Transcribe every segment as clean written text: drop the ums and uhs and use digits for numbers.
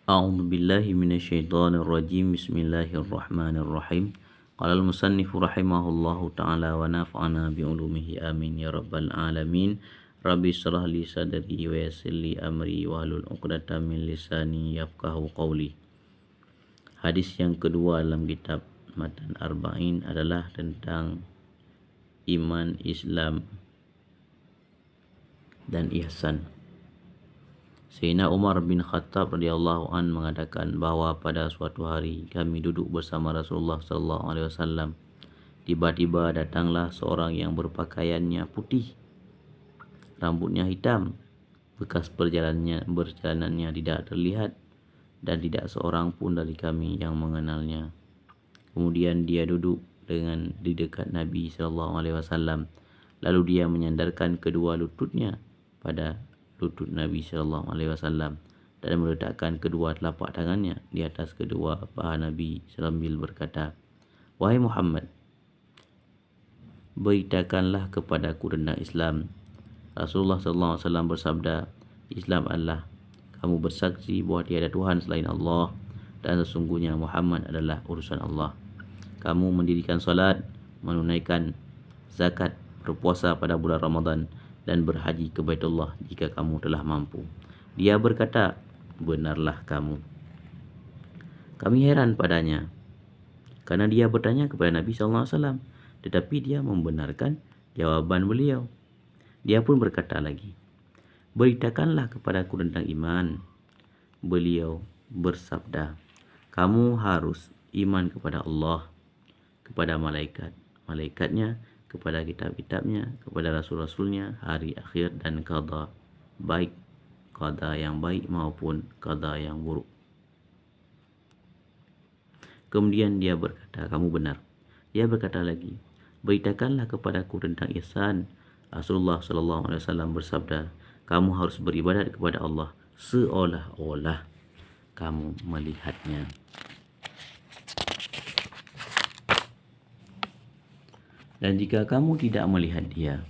A'udzu billahi minasyaitonir rajim. Bismillahirrahmanirrahim. Qala al-musannif rahimahullahu ta'ala wa nafa'ana bi ulumihi amin ya rabbal alamin. Rabbi shrah li sadri wa yassir li amri wahlul 'uqdatam min lisani yafqahu qawli. Hadis yang kedua dalam kitab Matan Arba'in adalah tentang iman, Islam dan ihsan. Sayyidina Umar bin Khattab radhiyallahu an mengatakan bahwa pada suatu hari kami duduk bersama Rasulullah sallallahu alaihi wasallam. Tiba-tiba datanglah seorang yang berpakaiannya putih, rambutnya hitam, bekas perjalanannya tidak terlihat dan tidak seorang pun dari kami yang mengenalnya. Kemudian dia duduk di dekat Nabi sallallahu alaihi wasallam. Lalu dia menyandarkan kedua lututnya pada lutut Nabi sallallahu alaihi wasallam dan meletakkan kedua telapak tangannya di atas kedua paha Nabi sambil berkata, "Wahai Muhammad, beritakanlah kepadaku tentang Islam." Rasulullah sallallahu alaihi wasallam bersabda, "Islam adalah kamu bersaksi bahawa tiada Tuhan selain Allah dan sesungguhnya Muhammad adalah utusan Allah. Kamu mendirikan salat, menunaikan zakat, berpuasa pada bulan Ramadan dan berhaji ke Baitullah jika kamu telah mampu." Dia berkata, "Benarlah kamu." Kami heran padanya karena dia bertanya kepada Nabi SAW, tetapi dia membenarkan jawaban beliau. Dia pun berkata lagi, "Beritakanlah kepadaku tentang iman." Beliau bersabda, "Kamu harus iman kepada Allah, kepada malaikatnya, kepada kitab-kitabnya, kepada rasul-rasulnya, hari akhir dan qada yang baik maupun qada yang buruk." Kemudian dia berkata, "Kamu benar." Dia berkata lagi, "Beritakanlah kepadaku tentang ihsan." Rasulullah sallallahu alaihi wasallam bersabda, "Kamu harus beribadat kepada Allah seolah-olah kamu melihatnya." Dan jika kamu tidak melihat dia,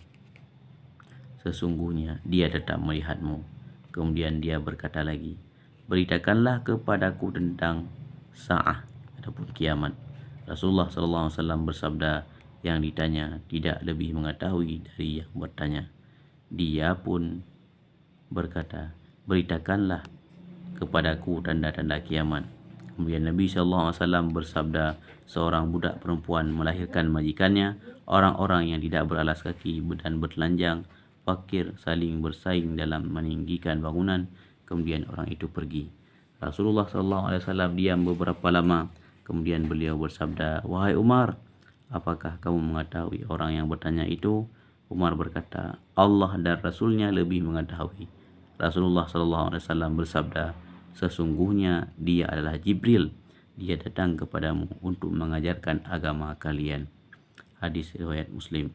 sesungguhnya dia tetap melihatmu. Kemudian dia berkata lagi, "Beritakanlah kepadaku tentang sa'ah ataupun kiamat." Rasulullah SAW bersabda, yang ditanya tidak lebih mengetahui dari yang bertanya. Dia pun berkata, "Beritakanlah kepadaku tanda-tanda kiamat." Kemudian Nabi SAW bersabda, seorang budak perempuan melahirkan majikannya, orang-orang yang tidak beralas kaki dan bertelanjang, fakir saling bersaing dalam meninggikan bangunan, kemudian orang itu pergi. Rasulullah SAW diam beberapa lama, kemudian beliau bersabda, "Wahai Umar, apakah kamu mengetahui orang yang bertanya itu?" Umar berkata, "Allah dan Rasulnya lebih mengetahui." Rasulullah SAW bersabda, "Sesungguhnya dia adalah Jibril. Dia datang kepadamu untuk mengajarkan agama kalian." Hadis riwayat Muslim.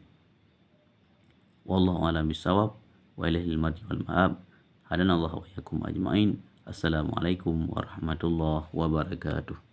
Wallahu a'lam bishawab wa ilaihil marji wal ma'ab. Hadanallahu wa iyyakum ajmain. Assalamualaikum warahmatullahi wabarakatuh.